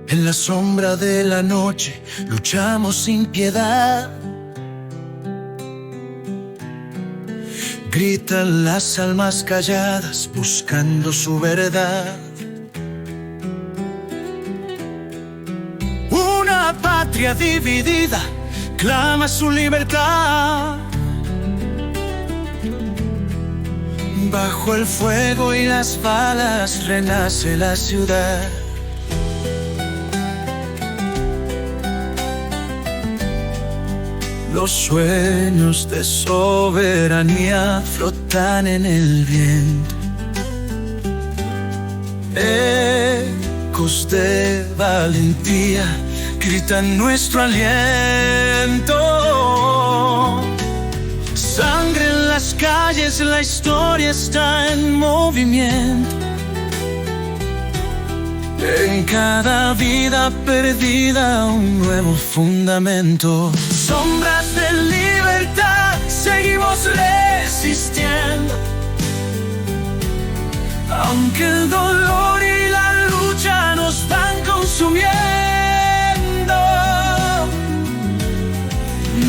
En la sombra de la noche luchamos sin piedad. Gritan las almas calladas buscando su verdad. Una patria dividida clama su libertad. Bajo el fuego y las balas renace la ciudad. Los sueños de soberanía flotan en el viento. Ecos de valentía gritan nuestro aliento. Sangre en las calles, la historia está en movimiento. En cada vida perdida un nuevo fundamento. Sombras de libertad, seguimos resistiendo. Aunque el dolor y la lucha nos van consumiendo.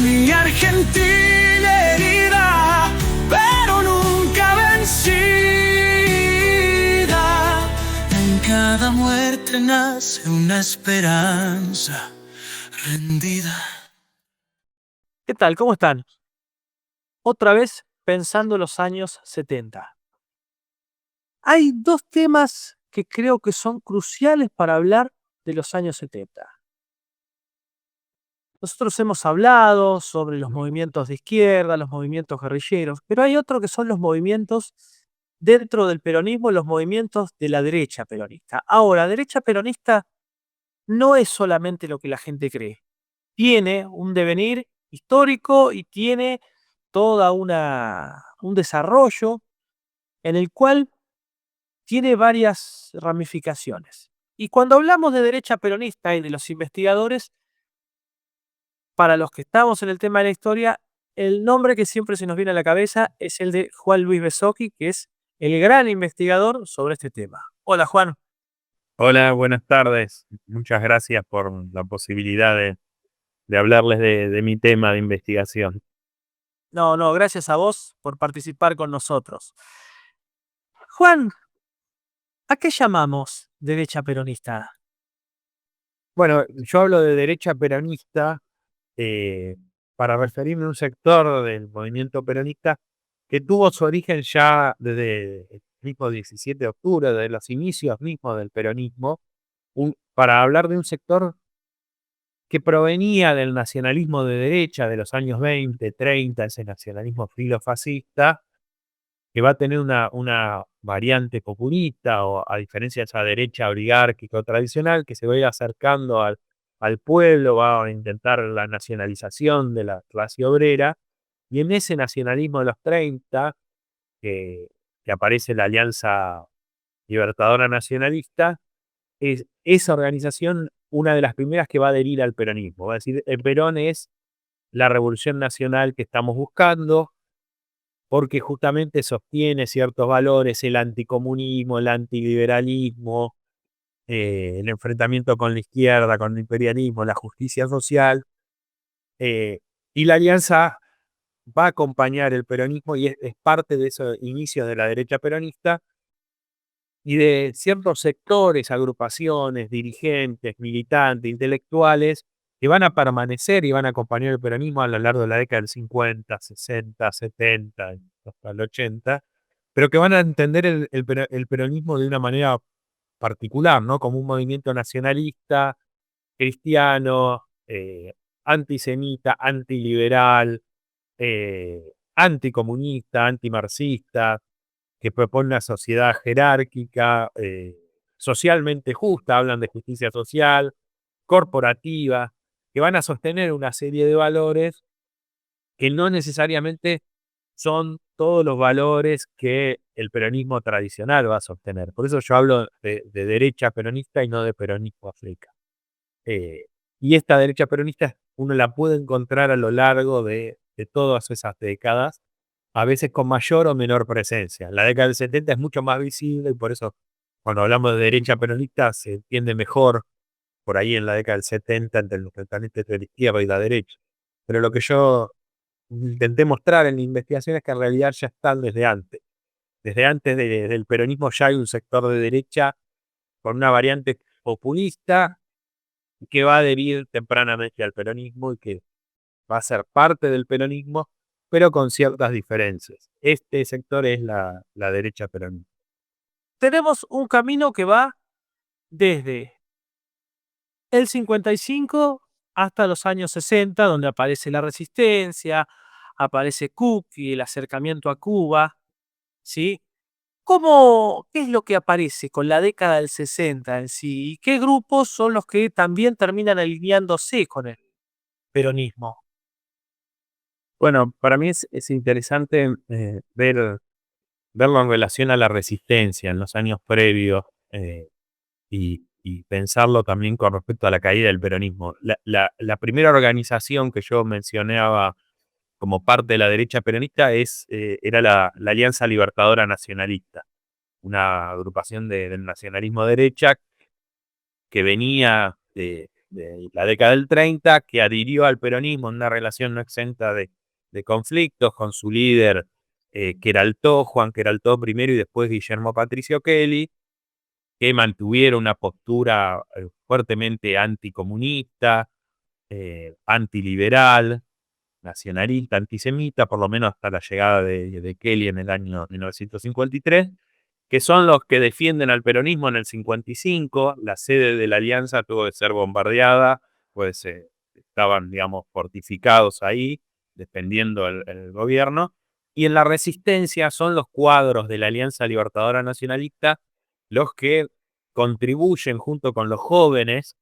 Mi Argentina herida, pero nunca vencida. En cada muerte nace una esperanza rendida. ¿Qué tal? ¿Cómo están? Otra vez pensando en los años 70. Hay dos temas que creo que son cruciales para hablar de los años 70. Nosotros hemos hablado sobre los movimientos de izquierda, los movimientos guerrilleros, pero hay otro que son los movimientos dentro del peronismo, los movimientos de la derecha peronista. Ahora, derecha peronista no es solamente lo que la gente cree. Tiene un devenir histórico y tiene toda un desarrollo en el cual tiene varias ramificaciones. Y cuando hablamos de derecha peronista y de los investigadores, para los que estamos en el tema de la historia, el nombre que siempre se nos viene a la cabeza es el de Juan Luis Bezzocchi, que es el gran investigador sobre este tema. Hola, Juan. Hola, buenas tardes. Muchas gracias por la posibilidad de hablarles de mi tema de investigación. No, gracias a vos por participar con nosotros. Juan, ¿a qué llamamos derecha peronista? Bueno, yo hablo de derecha peronista para referirme a un sector del movimiento peronista que tuvo su origen ya desde el mismo 17 de octubre, de los inicios mismos del peronismo, para hablar de un sector que provenía del nacionalismo de derecha de los años 20, 30, ese nacionalismo filofascista, que va a tener una variante populista, o a diferencia de esa derecha oligárquica o tradicional, que se va a ir acercando al pueblo, va a intentar la nacionalización de la clase obrera, y en ese nacionalismo de los 30, que aparece la Alianza Libertadora Nacionalista, es esa organización una de las primeras que va a adherir al peronismo. Va a decir, el Perón es la revolución nacional que estamos buscando, porque justamente sostiene ciertos valores, el anticomunismo, el antiliberalismo, el enfrentamiento con la izquierda, con el imperialismo, la justicia social, y la alianza va a acompañar el peronismo y es parte de esos inicios de la derecha peronista y de ciertos sectores, agrupaciones, dirigentes, militantes, intelectuales, que van a permanecer y van a acompañar el peronismo a lo largo de la década del 50, 60, 70, hasta el 80, pero que van a entender el peronismo de una manera particular, ¿no? Como un movimiento nacionalista, cristiano, antisemita, antiliberal, anticomunista, antimarxista, que propone una sociedad jerárquica, socialmente justa, hablan de justicia social, corporativa, que van a sostener una serie de valores que no necesariamente son todos los valores que el peronismo tradicional va a sostener. Por eso yo hablo de derecha peronista y no de peronismo a fleca. Y esta derecha peronista uno la puede encontrar a lo largo de todas esas décadas, a veces con mayor o menor presencia. La década del 70 es mucho más visible y por eso cuando hablamos de derecha peronista se entiende mejor por ahí en la década del 70 entre los enfrentamientos entre la izquierda y la derecha. Pero lo que yo intenté mostrar en la investigación es que en realidad ya están desde antes. Desde antes del peronismo ya hay un sector de derecha con una variante populista que va a adherir tempranamente al peronismo y que va a ser parte del peronismo, pero con ciertas diferencias. Este sector es la derecha peronista. Tenemos un camino que va desde el 55 hasta los años 60, donde aparece la resistencia, aparece Cook y el acercamiento a Cuba, ¿sí? ¿Qué es lo que aparece con la década del 60 en sí? ¿Y qué grupos son los que también terminan alineándose con el peronismo? Bueno, para mí es interesante verlo en relación a la resistencia en los años previos y pensarlo también con respecto a la caída del peronismo. La primera organización que yo mencionaba como parte de la derecha peronista era la Alianza Libertadora Nacionalista, una agrupación del nacionalismo derecha que venía de la década del 30, que adhirió al peronismo en una relación no exenta de conflictos con su líder Juan Queraltó primero y después Guillermo Patricio Kelly, que mantuvieron una postura fuertemente anticomunista, antiliberal, nacionalista, antisemita, por lo menos hasta la llegada de Kelly en el año 1953, que son los que defienden al peronismo en el 55. La sede de la alianza tuvo que ser bombardeada, pues estaban, digamos, fortificados ahí, defendiendo el gobierno. Y en la resistencia son los cuadros de la Alianza Libertadora Nacionalista los que contribuyen junto con los jóvenes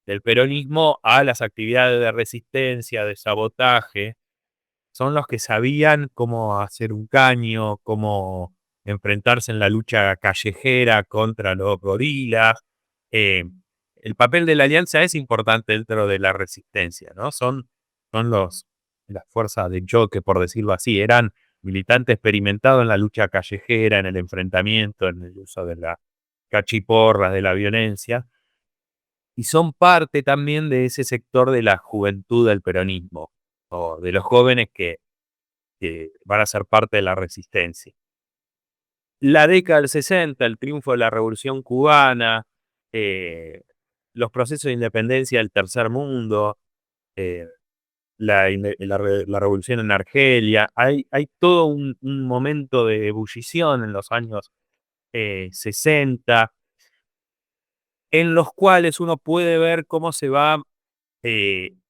del peronismo a las actividades de resistencia, de sabotaje. Son los que sabían cómo hacer un caño, cómo enfrentarse en la lucha callejera contra los gorilas. Eh, el papel de la alianza es importante dentro de la resistencia, ¿no? Son las fuerzas de choque, por decirlo así. Eran militantes experimentados en la lucha callejera, en el enfrentamiento, en el uso de la cachiporra, de la violencia. Y son parte también de ese sector de la juventud del peronismo, o de los jóvenes que van a ser parte de la resistencia. La década del 60, el triunfo de la Revolución Cubana, los procesos de independencia del tercer mundo, eh, la revolución en Argelia, hay todo un momento de ebullición en los años 60, en los cuales uno puede ver cómo se va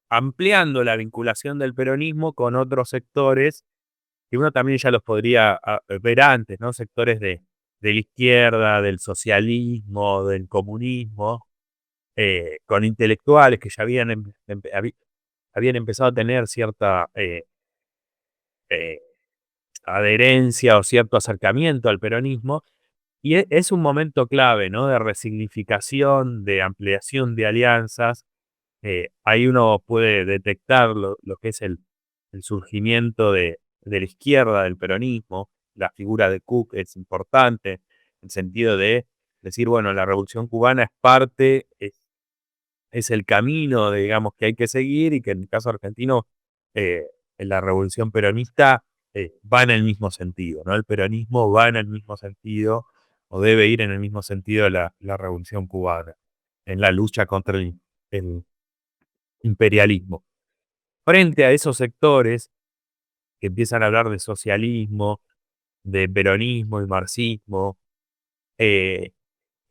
ampliando la vinculación del peronismo con otros sectores que uno también ya los podría ver antes, ¿no? Sectores de la izquierda, del socialismo, del comunismo, con intelectuales que ya habían empezado a tener cierta eh, adherencia o cierto acercamiento al peronismo. Y es un momento clave, ¿no? De resignificación, de ampliación de alianzas. Ahí uno puede detectar lo que es el surgimiento de la izquierda, del peronismo. La figura de Cook es importante, en el sentido de decir, bueno, la revolución cubana es parte, es el camino, digamos, que hay que seguir y que en el caso argentino, eh, en la revolución peronista va en el mismo sentido, ¿no? El peronismo va en el mismo sentido o debe ir en el mismo sentido de la revolución cubana, en la lucha contra el imperialismo. Frente a esos sectores que empiezan a hablar de socialismo, de peronismo y marxismo, eh,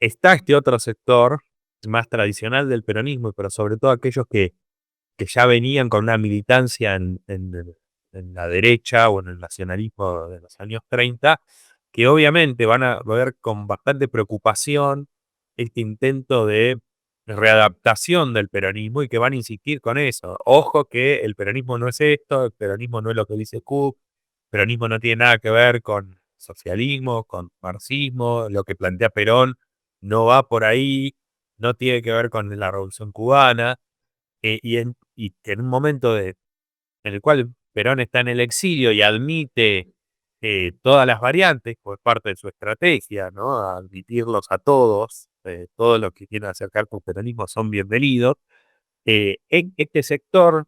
está este otro sector más tradicional del peronismo, pero sobre todo aquellos que ya venían con una militancia en la derecha o en el nacionalismo de los años 30, que obviamente van a ver con bastante preocupación este intento de readaptación del peronismo y que van a insistir con eso. Ojo que el peronismo no es esto, el peronismo no es lo que dice Cook, el peronismo no tiene nada que ver con socialismo, con marxismo, lo que plantea Perón no va por ahí, no tiene que ver con la Revolución Cubana, y en un momento en el cual Perón está en el exilio y admite todas las variantes por parte de su estrategia, ¿no? Admitirlos a todos los que quieran acercar con peronismo son bienvenidos. En este sector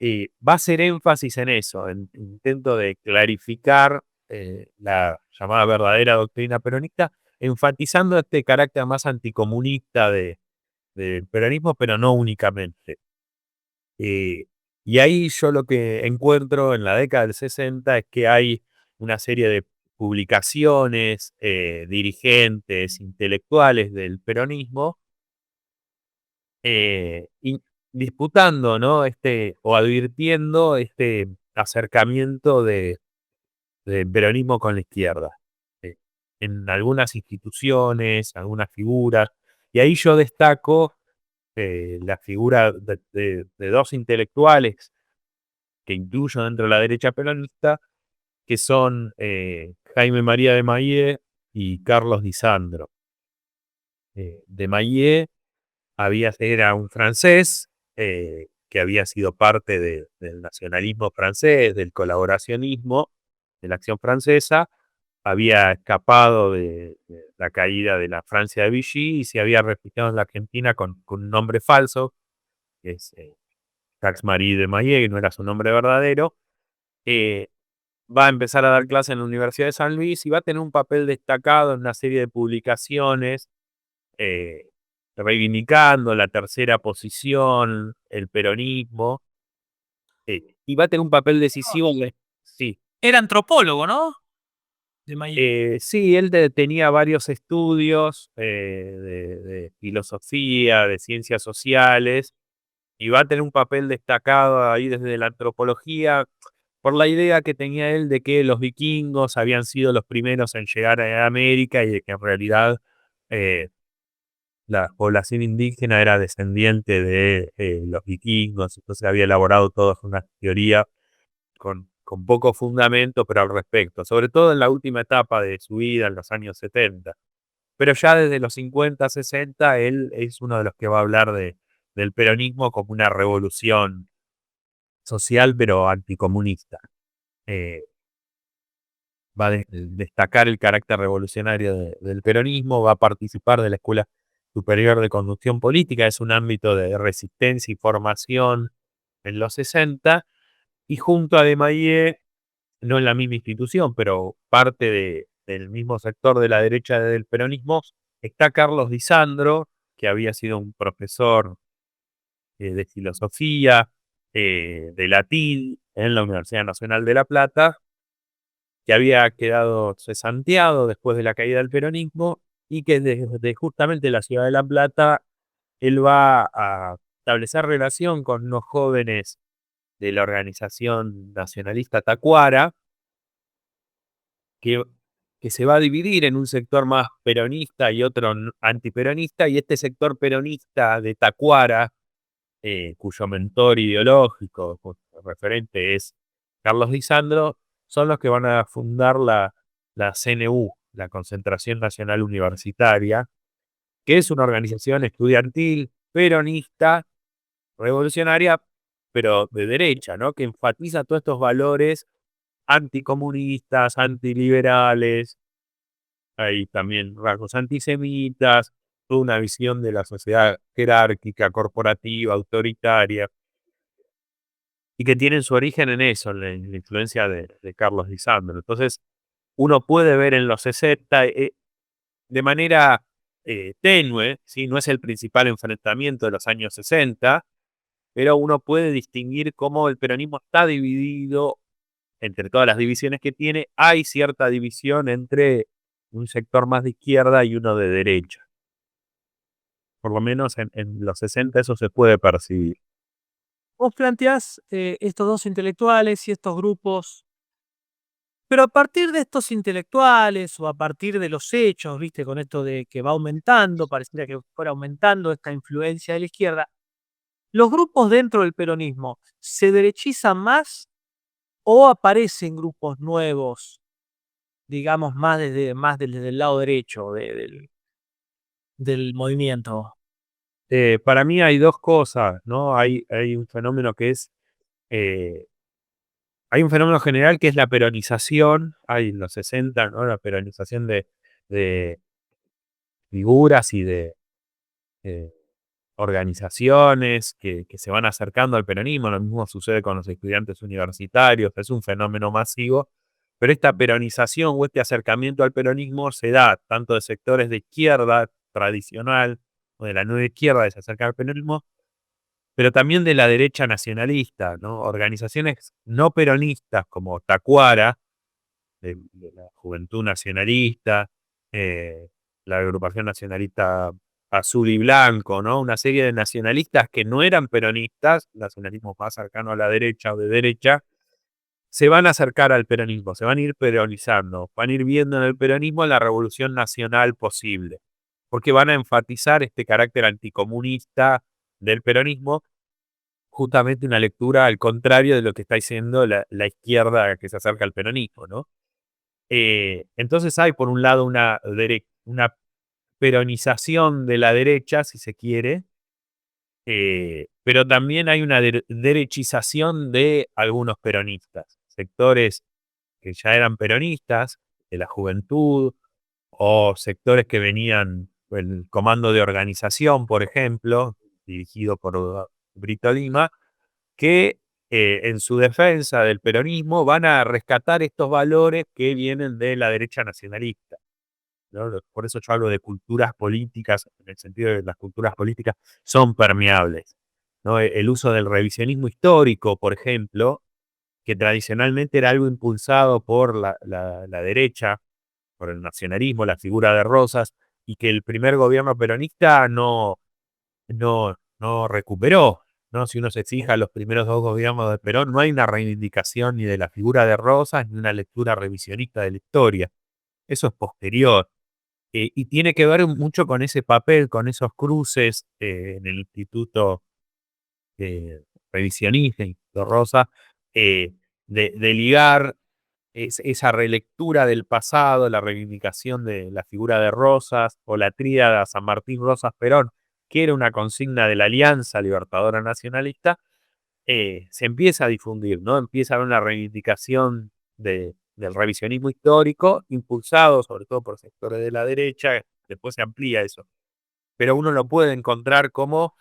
va a hacer énfasis en eso, en intento de clarificar la llamada verdadera doctrina peronista, enfatizando este carácter más anticomunista del peronismo, pero no únicamente. Eh, y ahí yo lo que encuentro en la década del 60 es que hay una serie de publicaciones, dirigentes, intelectuales del peronismo, y disputando, ¿no? O advirtiendo este acercamiento del peronismo con la izquierda. eh, en algunas instituciones, algunas figuras. Y ahí yo destaco la figura de dos intelectuales que incluyo dentro de la derecha peronista, que son Jaime María de Maillet y Carlos Di Sandro. De Maillet era un francés que había sido parte del nacionalismo francés, del colaboracionismo, de la acción francesa, había escapado de la caída de la Francia de Vichy y se había refugiado en la Argentina con un nombre falso, que es Jacques Marie de Maillet, que no era su nombre verdadero. eh, Va a empezar a dar clases en la Universidad de San Luis y va a tener un papel destacado en una serie de publicaciones, eh, reivindicando la tercera posición, el peronismo, y va a tener un papel decisivo. Sí, Era antropólogo, ¿no? De Maillet. sí, él tenía varios estudios de filosofía, de ciencias sociales, y va a tener un papel destacado ahí desde la antropología, por la idea que tenía él de que los vikingos habían sido los primeros en llegar a América y de que en realidad eh, la población indígena era descendiente de los vikingos. Entonces había elaborado toda una teoría con poco fundamento, pero al respecto, sobre todo en la última etapa de su vida, en los años 70. Pero ya desde los 50, 60, él es uno de los que va a hablar del peronismo como una revolución social, pero anticomunista. Eh, Va a destacar el carácter revolucionario del peronismo, va a participar de la Escuela Superior de Conducción Política, es un ámbito de resistencia y formación en los 60, y junto a De Maillet, no en la misma institución, pero parte del mismo sector de la derecha del peronismo, está Carlos Di Sandro, que había sido un profesor de filosofía, de latín en la Universidad Nacional de La Plata, que había quedado cesanteado después de la caída del peronismo y que desde justamente la ciudad de La Plata él va a establecer relación con unos jóvenes de la organización nacionalista Tacuara, que, que se va a dividir en un sector más peronista y otro antiperonista, y este sector peronista de Tacuara, cuyo mentor ideológico, referente es Carlos Di Sandro, son los que van a fundar la CNU, la Concentración Nacional Universitaria, que es una organización estudiantil, peronista, revolucionaria, pero de derecha, ¿no? Que enfatiza todos estos valores anticomunistas, antiliberales, hay también rasgos antisemitas, toda una visión de la sociedad jerárquica, corporativa, autoritaria, y que tienen su origen en eso, en la influencia de Carlos Di Sandro. Entonces, uno puede ver en los 60, de manera tenue, ¿sí? No es el principal enfrentamiento de los años 60, pero uno puede distinguir cómo el peronismo está dividido entre todas las divisiones que tiene. Hay cierta división entre un sector más de izquierda y uno de derecha. Por lo menos en los 60 eso se puede percibir. Vos planteás estos dos intelectuales y estos grupos, pero a partir de estos intelectuales o a partir de los hechos, viste, con esto de que va aumentando, pareciera que fuera aumentando esta influencia de la izquierda, ¿los grupos dentro del peronismo se derechizan más o aparecen grupos nuevos digamos, más desde el lado derecho del movimiento? Para mí hay dos cosas, ¿no? Hay un fenómeno que es, eh, hay un fenómeno general que es la peronización, hay en los 60, ¿no? La peronización de figuras y de eh, organizaciones que se van acercando al peronismo, lo mismo sucede con los estudiantes universitarios, es un fenómeno masivo, pero esta peronización o este acercamiento al peronismo se da tanto de sectores de izquierda tradicional o de la nueva izquierda que se acerca al peronismo, pero también de la derecha nacionalista, ¿no? Organizaciones no peronistas como Tacuara, de la Juventud Nacionalista, eh, la Agrupación Nacionalista Azul y Blanco, ¿no? Una serie de nacionalistas que no eran peronistas, nacionalismo más cercano a la derecha o de derecha, se van a acercar al peronismo, se van a ir peronizando, van a ir viendo en el peronismo la revolución nacional posible, porque van a enfatizar este carácter anticomunista del peronismo, justamente una lectura al contrario de lo que está diciendo la izquierda que se acerca al peronismo, ¿no? Entonces hay por un lado una peronización de la derecha, si se quiere, pero también hay una derechización de algunos peronistas, sectores que ya eran peronistas, de la juventud, o sectores que venían el comando de organización, por ejemplo, dirigido por Brito Lima, que en su defensa del peronismo van a rescatar estos valores que vienen de la derecha nacionalista, ¿no? Por eso yo hablo de culturas políticas, en el sentido de que las culturas políticas son permeables, ¿no? El uso del revisionismo histórico, por ejemplo, que tradicionalmente era algo impulsado por la derecha, por el nacionalismo, la figura de Rosas, y que el primer gobierno peronista no recuperó, ¿no? Si uno se fija, los primeros dos gobiernos de Perón, no hay una reivindicación ni de la figura de Rosas, ni una lectura revisionista de la historia. Eso es posterior. Y tiene que ver mucho con ese papel, con esos cruces en el Instituto Revisionista, Instituto Rosa, eh, de ligar esa relectura del pasado, la reivindicación de la figura de Rosas o la tríada San Martín, Rosas, Perón, que era una consigna de la Alianza Libertadora Nacionalista, se empieza a difundir, ¿no? Empieza a haber una reivindicación del revisionismo histórico, impulsado sobre todo por sectores de la derecha, después se amplía eso, pero uno lo puede encontrar como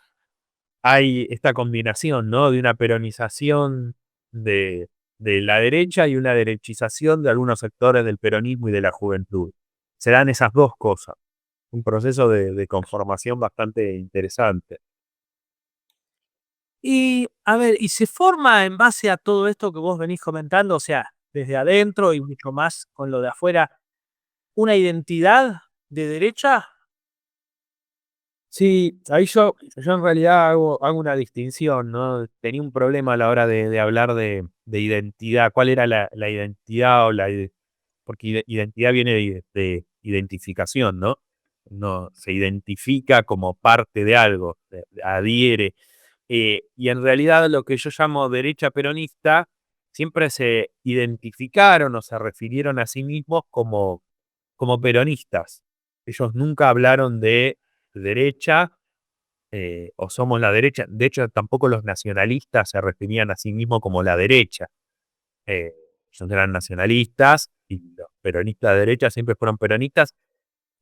hay esta combinación, ¿no? De una peronización de, de la derecha y una derechización de algunos sectores del peronismo y de la juventud. Se dan esas dos cosas, un proceso de conformación bastante interesante. Y, a ver, ¿y se forma en base a todo esto que vos venís comentando, o sea, desde adentro y mucho más con lo de afuera, una identidad de derecha? Sí, ahí yo en realidad hago una distinción, ¿no? Tenía un problema a la hora de hablar de identidad. ¿Cuál era la identidad o porque identidad viene de identificación, ¿no? No, se identifica como parte de algo, adhiere. Y en realidad lo que yo llamo derecha peronista, siempre se identificaron o se refirieron a sí mismos como peronistas. Ellos nunca hablaron de derecha o somos la derecha. De hecho, tampoco los nacionalistas se referían a sí mismos como la derecha. Eh, ellos eran nacionalistas y los peronistas de derecha siempre fueron peronistas,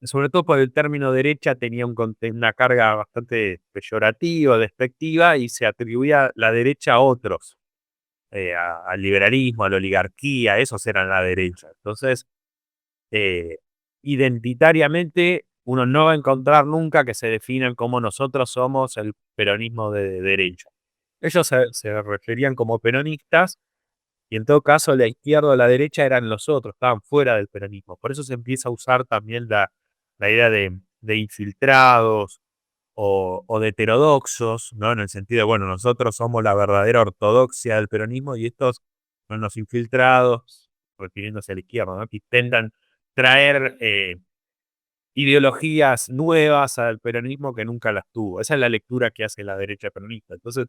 sobre todo por el término derecha tenía una carga bastante peyorativa, despectiva, y se atribuía la derecha a otros, al liberalismo, a la oligarquía, esos eran la derecha. Entonces, eh, identitariamente, uno no va a encontrar nunca que se definan como nosotros somos el peronismo de derecha. Ellos se referían como peronistas y en todo caso la izquierda o la derecha eran los otros, estaban fuera del peronismo. Por eso se empieza a usar también la idea de infiltrados o de heterodoxos, ¿no? En el sentido de, bueno, nosotros somos la verdadera ortodoxia del peronismo y estos son los infiltrados, refiriéndose a la izquierda, ¿no? Que intentan traer ideologías nuevas al peronismo que nunca las tuvo. Esa es la lectura que hace la derecha peronista. Entonces,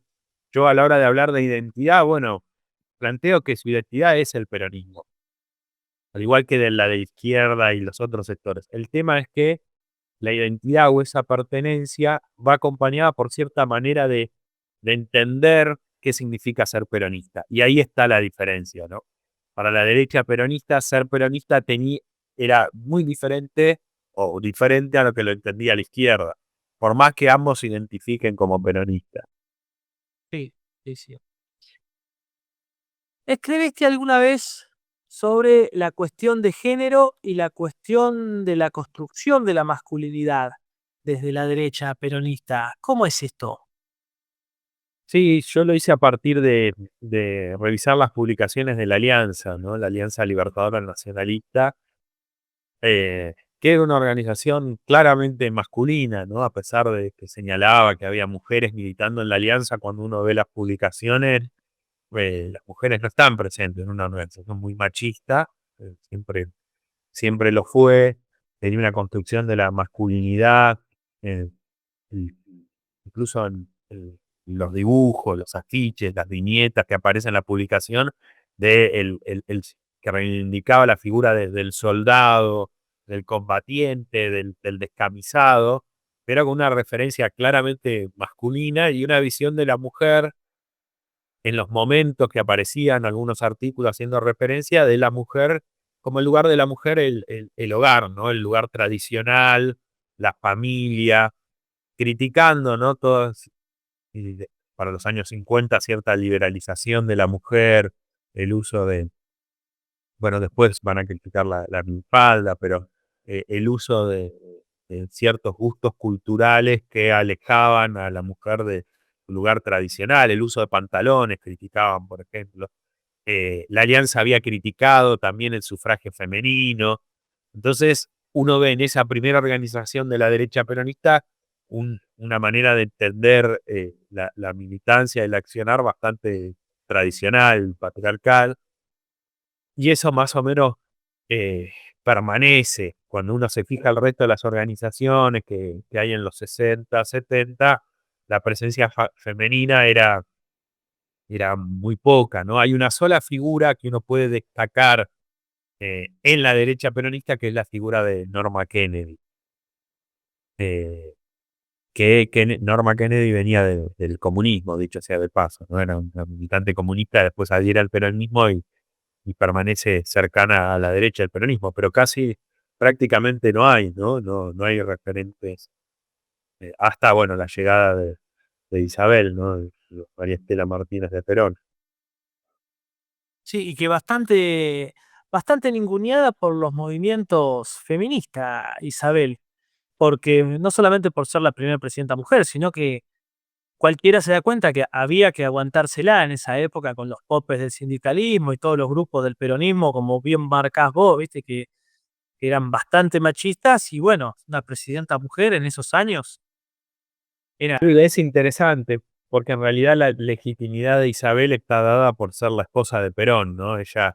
yo a la hora de hablar de identidad, bueno, planteo que su identidad es el peronismo. al igual que de la de izquierda y los otros sectores. El tema es que la identidad o esa pertenencia va acompañada por cierta manera de entender qué significa ser peronista. Y ahí está la diferencia, ¿no? Para la derecha peronista, ser peronista era muy diferente o diferente a lo que lo entendía la izquierda, por más que ambos se identifiquen como peronistas. Sí, sí, sí. ¿Escribiste alguna vez sobre la cuestión de género y la cuestión de la construcción de la masculinidad desde la derecha peronista? ¿Cómo es esto? Sí, yo lo hice a partir de revisar las publicaciones de la Alianza, ¿no? La Alianza Libertadora Nacionalista, que era una organización claramente masculina, ¿no? A pesar de que señalaba que había mujeres militando en la Alianza, cuando uno ve las publicaciones, las mujeres no están presentes en una organización muy machista, siempre lo fue, tenía una construcción de la masculinidad, eh, y incluso en los dibujos, los afiches, las viñetas que aparecen en la publicación, que reivindicaba la figura del soldado, del combatiente, del descamisado, pero con una referencia claramente masculina y una visión de la mujer en los momentos que aparecían algunos artículos haciendo referencia de la mujer, como el lugar de la mujer, el hogar, ¿no? El lugar tradicional, la familia, criticando, ¿no? Para los años 50 cierta liberalización de la mujer, el uso bueno, después van a criticar la minifalda, pero el uso de ciertos gustos culturales que alejaban a la mujer de su lugar tradicional, el uso de pantalones, criticaban, por ejemplo. La Alianza había criticado también el sufragio femenino. Entonces, uno ve en esa primera organización de la derecha peronista una manera de entender la militancia, el accionar bastante tradicional, patriarcal, y eso más o menos eh, permanece. Cuando uno se fija el resto de las organizaciones que hay en los 60, 70, la presencia femenina era muy poca, ¿no? Hay una sola figura que uno puede destacar en la derecha peronista, que es la figura de Norma Kennedy. eh, que Norma Kennedy venía del comunismo, dicho sea de paso, ¿no? Era una militante comunista, después adhiere al peronismo y permanece cercana a la derecha del peronismo, pero casi prácticamente no hay, ¿no? No hay referentes hasta, bueno, la llegada de Isabel, ¿no? De María Estela Martínez de Perón. Sí, y que bastante ninguneada por los movimientos feministas, Isabel, porque no solamente por ser la primera presidenta mujer, sino que cualquiera se da cuenta que había que aguantársela en esa época con los popes del sindicalismo y todos los grupos del peronismo, como bien marcás vos, viste, que eran bastante machistas, y bueno, una presidenta mujer en esos años era. Sí, es interesante, porque en realidad la legitimidad de Isabel está dada por ser la esposa de Perón, ¿no? Ella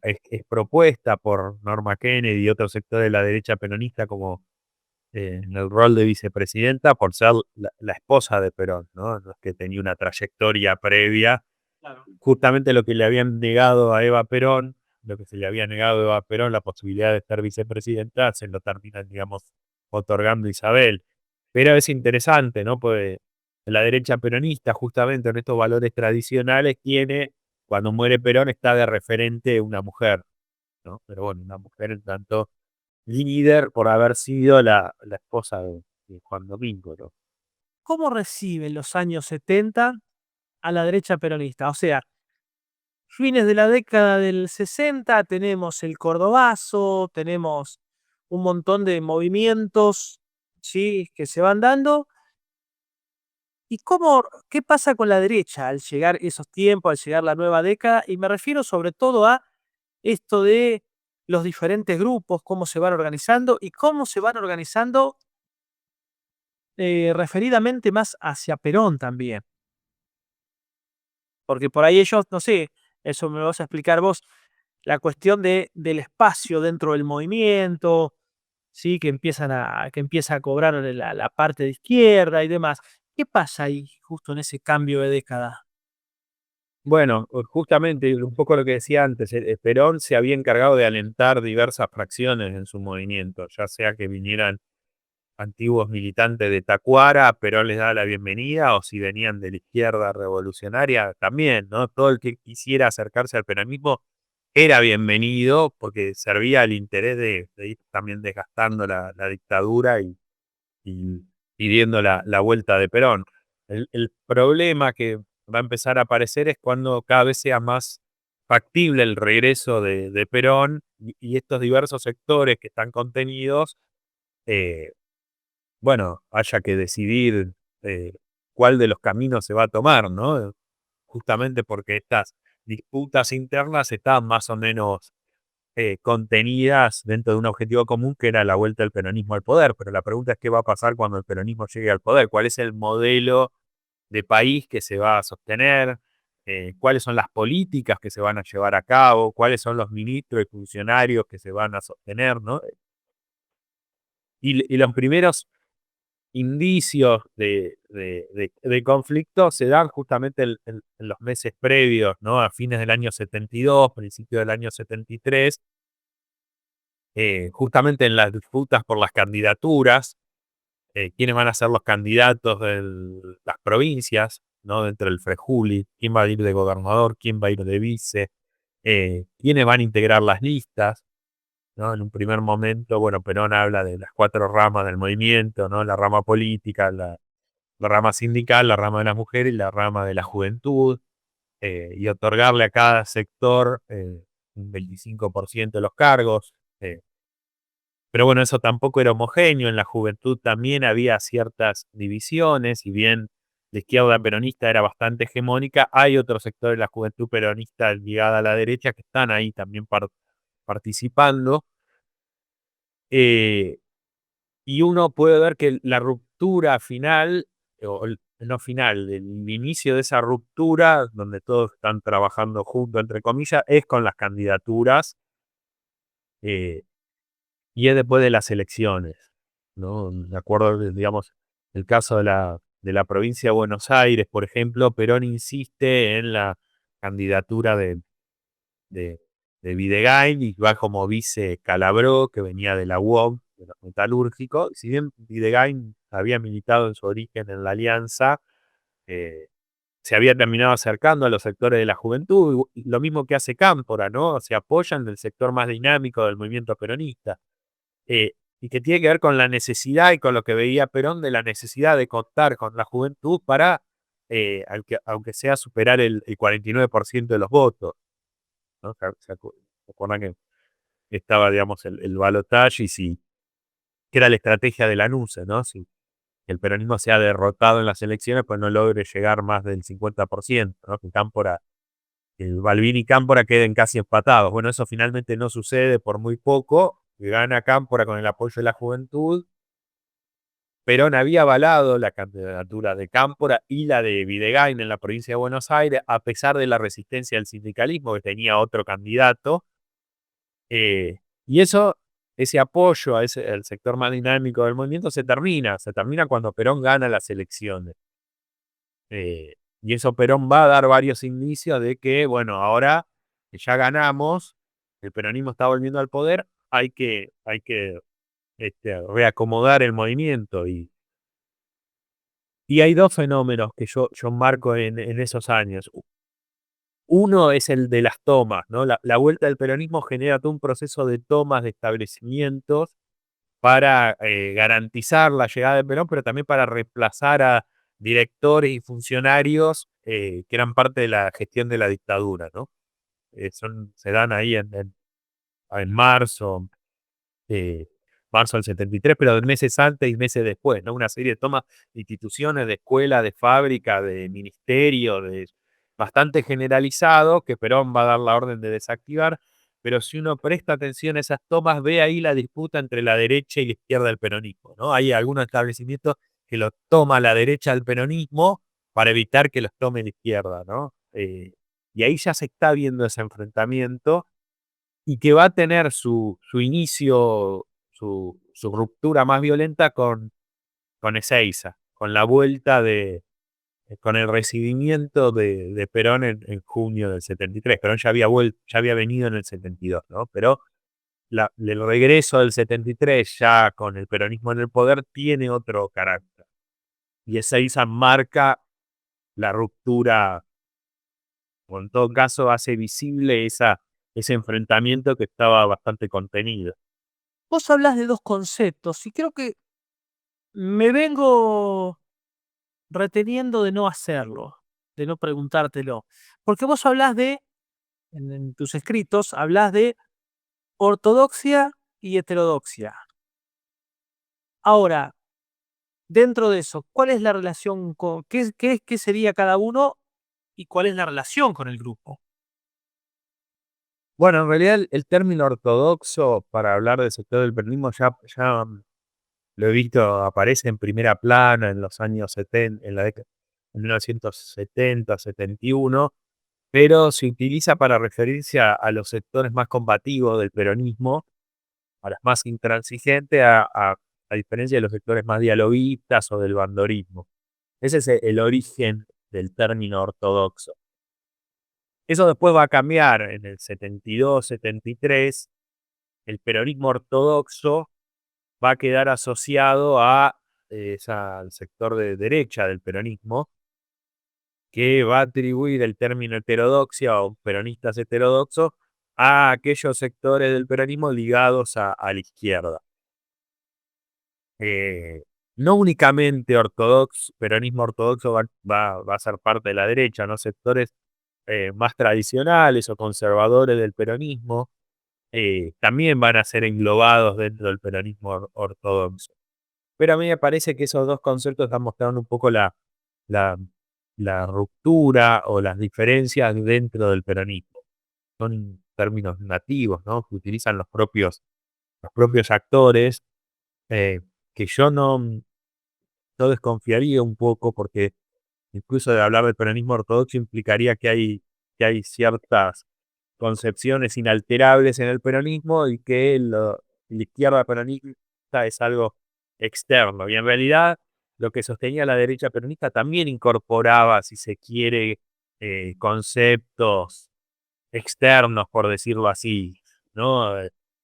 es propuesta por Norma Kennedy y otro sector de la derecha peronista como en el rol de vicepresidenta por ser la esposa de Perón, ¿no? No es que tenía una trayectoria previa. Claro. Justamente lo que le habían negado a Eva Perón, lo que se le había negado a Eva Perón, la posibilidad de ser vicepresidenta, se lo terminan, digamos, otorgando a Isabel. Pero es interesante, ¿no? Pues la derecha peronista, justamente en estos valores tradicionales, cuando muere Perón, está de referente una mujer, ¿no? Pero bueno, una mujer en tanto líder por haber sido la esposa de Juan Domingo, ¿no? ¿Cómo reciben los años 70 a la derecha peronista? O sea, fines de la década del 60 tenemos el Cordobazo, tenemos un montón de movimientos, ¿sí?, que se van dando. ¿Y qué pasa con la derecha al llegar esos tiempos, al llegar la nueva década? Y me refiero sobre todo a esto de los diferentes grupos, cómo se van organizando y cómo se van organizando referidamente más hacia Perón también. Porque por ahí ellos, no sé, eso me lo vas a explicar vos, la cuestión del espacio dentro del movimiento, ¿sí? Que empieza a cobrar la parte de izquierda y demás. ¿Qué pasa ahí justo en ese cambio de década? Bueno, justamente un poco lo que decía antes, Perón se había encargado de alentar diversas fracciones en su movimiento, ya sea que vinieran antiguos militantes de Tacuara, Perón les da la bienvenida, o si venían de la izquierda revolucionaria, también, ¿no? Todo el que quisiera acercarse al peronismo era bienvenido porque servía al interés de ir también desgastando la dictadura y pidiendo la vuelta de Perón. El problema que va a empezar a aparecer es cuando cada vez sea más factible el regreso de Perón y estos diversos sectores que están contenidos, eh, bueno, haya que decidir eh, cuál de los caminos se va a tomar, ¿no? Justamente porque estas disputas internas estaban más o menos contenidas dentro de un objetivo común que era la vuelta del peronismo al poder. Pero la pregunta es qué va a pasar cuando el peronismo llegue al poder, cuál es el modelo de país que se va a sostener, cuáles son las políticas que se van a llevar a cabo, cuáles son los ministros y funcionarios que se van a sostener, ¿no? Y los primeros indicios de conflicto se dan justamente en los meses previos, ¿no? A fines del año 72, principio del año 73, justamente en las disputas por las candidaturas, quiénes van a ser los candidatos de las provincias, ¿no? Dentro del Frejuli, quién va a ir de gobernador, quién va a ir de vice, quiénes van a integrar las listas, ¿no? En un primer momento, bueno, Perón habla de las 4 ramas del movimiento, ¿no? La rama política, la rama sindical, la rama de las mujeres y la rama de la juventud, y otorgarle a cada sector un 25% de los cargos. Pero bueno, eso tampoco era homogéneo, en la juventud también había ciertas divisiones, si bien la izquierda peronista era bastante hegemónica, hay otros sectores de la juventud peronista ligada a la derecha que están ahí también participando. eh, y uno puede ver que la ruptura final, o no final, el inicio de esa ruptura, donde todos están trabajando juntos, entre comillas, es con las candidaturas. eh, Y es después de las elecciones, ¿no? De acuerdo, digamos, el caso de la provincia de Buenos Aires, por ejemplo, Perón insiste en la candidatura de, de Videgain y va como vice Calabró, que venía de la UOM, de los metalúrgicos. Si bien Videgain había militado en su origen en la Alianza, eh, se había terminado acercando a los sectores de la juventud, y lo mismo que hace Cámpora, ¿no? Se apoyan del sector más dinámico del movimiento peronista. Y que tiene que ver con la necesidad y con lo que veía Perón de la necesidad de contar con la juventud para, aunque sea superar el 49% de los votos, ¿no? ¿Se acuerdan que estaba, digamos, el balotaje y que era la estrategia de Lanuse, ¿no? Si el peronismo se ha derrotado en las elecciones, pues no logre llegar más del 50%, ¿no? Que Balbín y Cámpora queden casi empatados. Bueno, eso finalmente no sucede por muy poco. Gana Cámpora con el apoyo de la juventud. Perón había avalado la candidatura de Cámpora y la de Videgain en la provincia de Buenos Aires, a pesar de la resistencia del sindicalismo, que tenía otro candidato. Y ese apoyo al sector más dinámico del movimiento se termina cuando Perón gana las elecciones. Y eso Perón va a dar varios indicios de que, bueno, ahora que ya ganamos, el peronismo está volviendo al poder, hay que reacomodar el movimiento. Y hay dos fenómenos que yo marco en esos años. Uno es el de las tomas, ¿no? La vuelta del peronismo genera todo un proceso de tomas de establecimientos para garantizar la llegada de Perón, pero también para reemplazar a directores y funcionarios que eran parte de la gestión de la dictadura, ¿no? Se dan ahí en marzo, eh, marzo del 73, pero meses antes y meses después, ¿no? Una serie de tomas de instituciones, de escuelas, de fábrica, de ministerio, bastante generalizado, que Perón va a dar la orden de desactivar, pero si uno presta atención a esas tomas, ve ahí la disputa entre la derecha y la izquierda del peronismo, ¿no? Hay algunos establecimientos que los toma la derecha del peronismo para evitar que los tome la izquierda, ¿no? Y ahí ya se está viendo ese enfrentamiento y que va a tener su inicio, su ruptura más violenta con Ezeiza, con la vuelta con el recibimiento de Perón en junio del 73. Perón ya había venido en el 72, ¿no? Pero el regreso del 73, ya con el peronismo en el poder, tiene otro carácter. Y esa marca la ruptura, o en todo caso hace visible ese enfrentamiento que estaba bastante contenido. Vos hablás de dos conceptos y creo que me vengo reteniendo de no hacerlo, de no preguntártelo. Porque vos hablás en tus escritos, hablás de ortodoxia y heterodoxia. Ahora, dentro de eso, ¿cuál es la relación con, qué sería cada uno y cuál es la relación con el grupo? Bueno, en realidad el término ortodoxo para hablar del sector del peronismo ya lo he visto, aparece en primera plana en los años 70, en la década de 1970, 71, pero se utiliza para referirse a los sectores más combativos del peronismo, a los más intransigentes, a diferencia de los sectores más dialoguistas o del bandorismo. Ese es el origen del término ortodoxo. Eso después va a cambiar en el 72, 73. El peronismo ortodoxo va a quedar asociado al sector de derecha del peronismo, que va a atribuir el término heterodoxia o peronistas heterodoxos a aquellos sectores del peronismo ligados a la izquierda. Eh, no únicamente peronismo ortodoxo va a ser parte de la derecha, ¿no? Sectores más tradicionales o conservadores del peronismo también van a ser englobados dentro del peronismo ortodoxo. Pero a mí me parece que esos dos conceptos están mostrando un poco la, la ruptura o las diferencias dentro del peronismo. Son términos nativos, ¿no? Que utilizan los propios actores, eh, que yo no desconfiaría un poco, porque incluso de hablar del peronismo ortodoxo implicaría que hay ciertas concepciones inalterables en el peronismo y que la izquierda peronista es algo externo. Y en realidad lo que sostenía la derecha peronista también incorporaba, si se quiere, conceptos externos, por decirlo así, ¿no?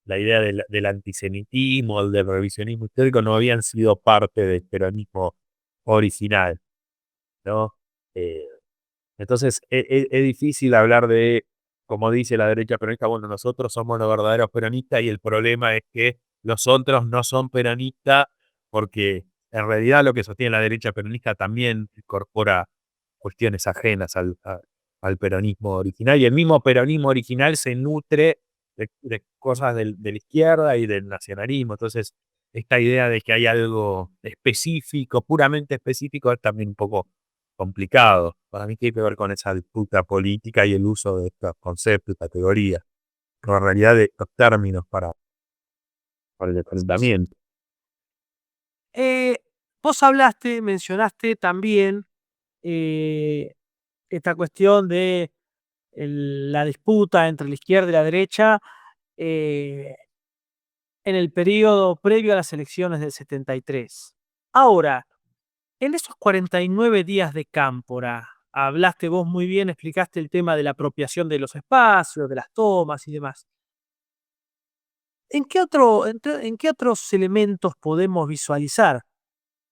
La idea del antisemitismo, del revisionismo histórico no habían sido parte del peronismo original, ¿no? Eh, entonces es difícil hablar de, como dice la derecha peronista, bueno, nosotros somos los verdaderos peronistas y el problema es que los otros no son peronistas, porque en realidad lo que sostiene la derecha peronista también incorpora cuestiones ajenas al peronismo original, y el mismo peronismo original se nutre de cosas de la izquierda y del nacionalismo. Entonces esta idea de que hay algo específico, puramente específico, es también un poco complicado. Para mí tiene que ver con esa disputa política y el uso de estos conceptos y categorías, con la realidad de estos términos para el enfrentamiento. Eh, Vos mencionaste también eh, esta cuestión de la disputa entre la izquierda y la derecha eh, en el periodo previo a las elecciones del 73. Ahora, en esos 49 días de Cámpora, hablaste vos muy bien, explicaste el tema de la apropiación de los espacios, de las tomas y demás. ¿En qué otros elementos podemos visualizar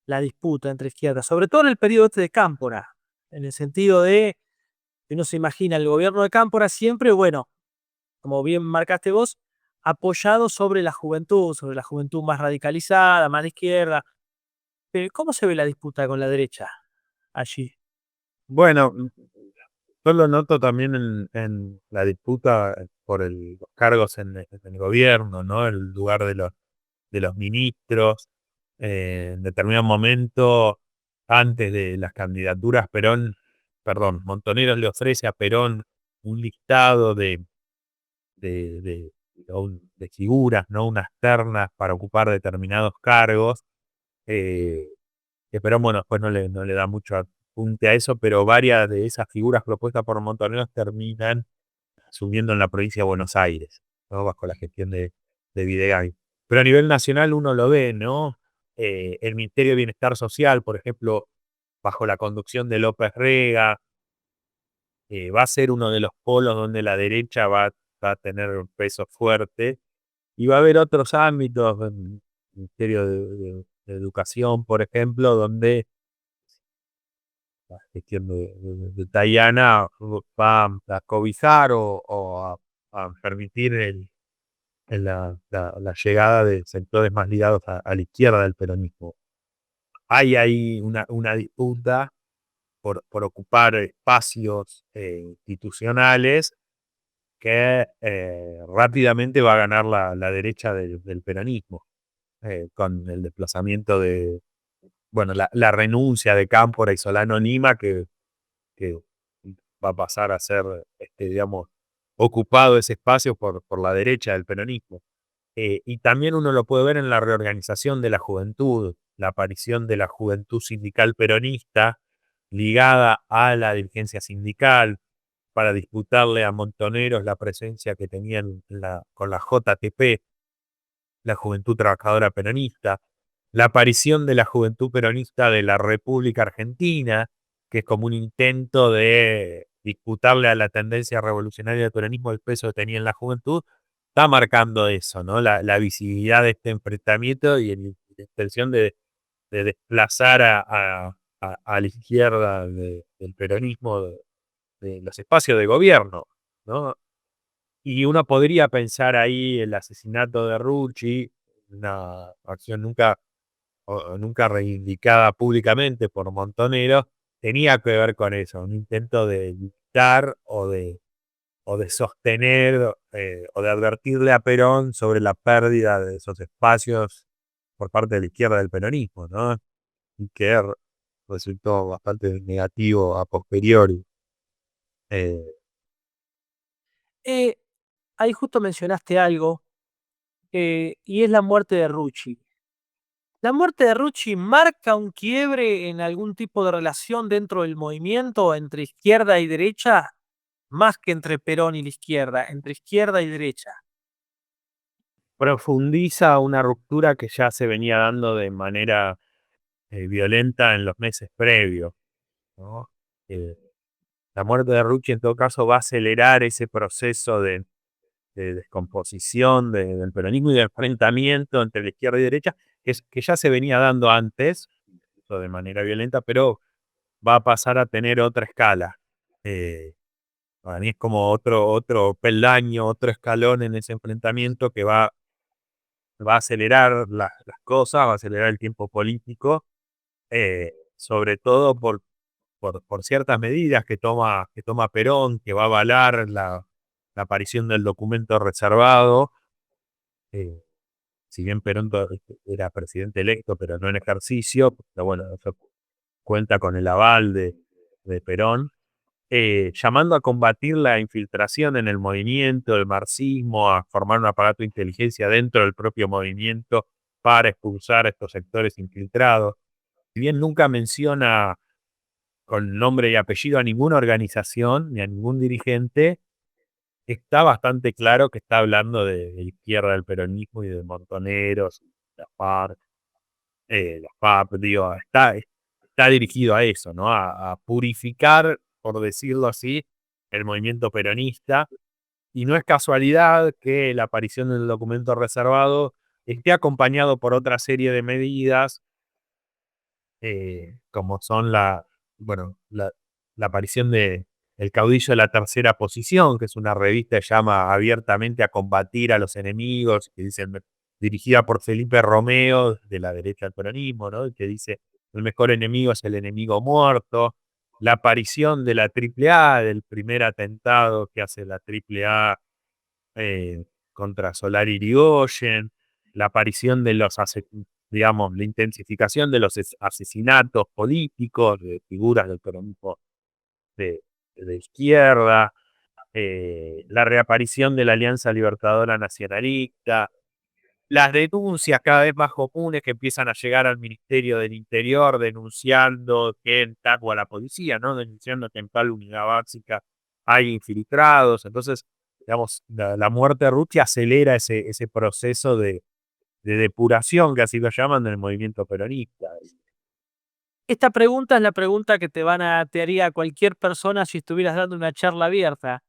la disputa entre izquierdas? Sobre todo en el periodo este de Cámpora, en el sentido de que uno se imagina el gobierno de Cámpora siempre, bueno, como bien marcaste vos, apoyado sobre la juventud más radicalizada, más de izquierda. Pero ¿cómo se ve la disputa con la derecha allí? Bueno, yo lo noto también en la disputa por los cargos en el gobierno, ¿no? El lugar de los ministros. En determinado momento, antes de las candidaturas, Montoneros le ofrece a Perón un listado de, de, de figuras, ¿no? Unas ternas para ocupar determinados cargos. eh, que Perón, bueno, después no le da mucho apunte a eso, pero varias de esas figuras propuestas por Montoneros terminan asumiendo en la provincia de Buenos Aires, ¿no? Bajo la gestión de Videgain. Pero a nivel nacional uno lo ve, ¿no? El Ministerio de Bienestar Social, por ejemplo, bajo la conducción de López Rega, va a ser uno de los polos donde la derecha va a tener un peso fuerte. Y va a haber otros ámbitos, en el Ministerio de Educación, por ejemplo, donde la gestión de Tayana va a cobijar o a permitir la llegada de sectores más ligados a la izquierda del peronismo. Hay ahí una disputa por ocupar espacios institucionales que rápidamente va a ganar la derecha del peronismo, con el desplazamiento bueno, la renuncia de Cámpora y Solano Lima, que va a pasar a ser, digamos, ocupado ese espacio por la derecha del peronismo. Y también uno lo puede ver en la reorganización de la juventud, la aparición de la juventud sindical peronista ligada a la dirigencia sindical para disputarle a Montoneros la presencia que tenían con la JTP, la Juventud Trabajadora Peronista, la aparición de la Juventud Peronista de la República Argentina, que es como un intento de disputarle a la tendencia revolucionaria del peronismo el peso que tenía en la juventud, está marcando eso, ¿no? La visibilidad de este enfrentamiento y la intención de desplazar a la izquierda del peronismo de los espacios de gobierno, ¿no? Y uno podría pensar ahí el asesinato de Rucci, una acción nunca reivindicada públicamente por Montoneros, tenía que ver con eso, un intento de dictar o de sostener o de advertirle a Perón sobre la pérdida de esos espacios por parte de la izquierda del peronismo, ¿no? Y que resultó bastante negativo a posteriori. Eh, Eh, Ahí justo mencionaste algo, y es la muerte de Rucci. ¿La muerte de Rucci marca un quiebre en algún tipo de relación dentro del movimiento entre izquierda y derecha? Más que entre Perón y la izquierda, entre izquierda y derecha. Profundiza una ruptura que ya se venía dando de manera violenta en los meses previos, ¿no? Eh, la muerte de Rucci en todo caso va a acelerar ese proceso de descomposición del peronismo y de enfrentamiento entre la izquierda y derecha, que ya se venía dando antes, incluso de manera violenta, pero va a pasar a tener otra escala. Eh, para mí es como otro peldaño, otro escalón en ese enfrentamiento que va a acelerar las cosas, va a acelerar el tiempo político, sobre todo por ciertas medidas que toma Perón, que va a avalar la aparición del documento reservado. eh, si bien Perón era presidente electo, pero no en ejercicio, pero bueno, eso cuenta con el aval de Perón, llamando a combatir la infiltración en el movimiento, el marxismo, a formar un aparato de inteligencia dentro del propio movimiento para expulsar a estos sectores infiltrados. Si bien nunca menciona con nombre y apellido a ninguna organización ni a ningún dirigente, está bastante claro que está hablando de la izquierda del peronismo y de Montoneros, la FARC, la FAP, digo, está dirigido a eso, ¿no? A purificar, por decirlo así, el movimiento peronista. Y no es casualidad que la aparición del documento reservado esté acompañado por otra serie de medidas, como son bueno, la aparición de El caudillo de la tercera posición, que es una revista que llama abiertamente a combatir a los enemigos, que dicen, dirigida por Felipe Romeo, de la derecha del peronismo, ¿no? Que dice, el mejor enemigo es el enemigo muerto. La aparición de la AAA, del primer atentado que hace la AAA eh, contra Solari Irigoyen, la aparición de digamos, la intensificación de los asesinatos políticos de figuras del peronismo de izquierda, la reaparición de la Alianza Libertadora Nacionalista, las denuncias cada vez más comunes que empiezan a llegar al Ministerio del Interior denunciando que en tal o a la policía, ¿no? Denunciando que en tal unidad básica hay infiltrados. Entonces, digamos, la muerte de Rucci acelera ese proceso de depuración, que así lo llaman, del movimiento peronista. Esta pregunta es la pregunta que te haría cualquier persona si estuvieras dando una charla abierta.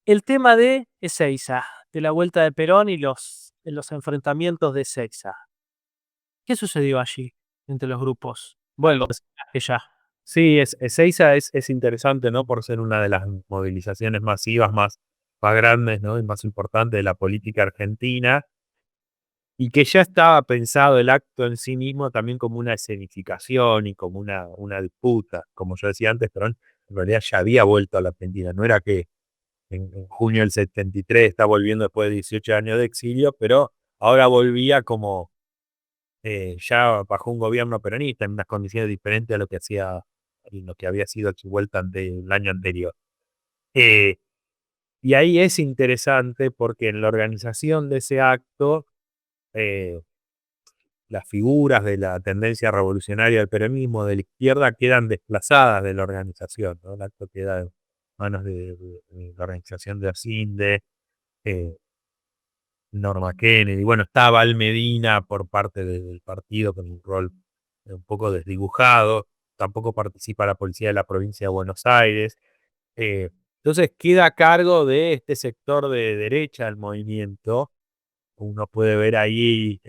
El tema de Ezeiza, de la vuelta de Perón y los enfrentamientos de Ezeiza. ¿Qué sucedió allí entre los grupos? Bueno, que ya. Sí, Ezeiza es interesante, ¿no? Por ser una de las movilizaciones masivas más grandes, ¿no? Y más importantes de la política argentina. Y que ya estaba pensado el acto en sí mismo también como una escenificación y como una disputa. Como yo decía antes, Perón en realidad ya había vuelto a la Argentina. No era que en junio del 73 está volviendo después de 18 años de exilio, pero ahora volvía como ya bajo un gobierno peronista, en unas condiciones diferentes a lo que hacía y lo que había sido su vuelta el año anterior. Eh, y ahí es interesante porque en la organización de ese acto, eh, las figuras de la tendencia revolucionaria del peronismo de la izquierda quedan desplazadas de la organización, ¿no? El acto queda en manos de la organización de Asinde, eh, Norma Kennedy, bueno, estaba Val Medina por parte del partido con un rol un poco desdibujado, tampoco participa la policía de la provincia de Buenos Aires, entonces queda a cargo de este sector de derecha del movimiento. Uno puede ver ahí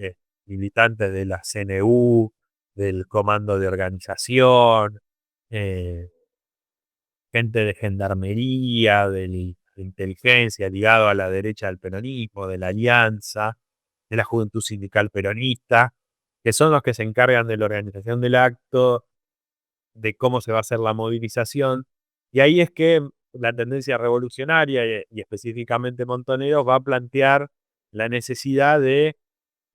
militantes de la CNU, del Comando de Organización, eh, gente de gendarmería, de inteligencia ligado a la derecha del peronismo, de la Alianza, de la Juventud Sindical Peronista, que son los que se encargan de la organización del acto, de cómo se va a hacer la movilización. Y ahí es que la tendencia revolucionaria y específicamente Montoneros va a plantear la necesidad de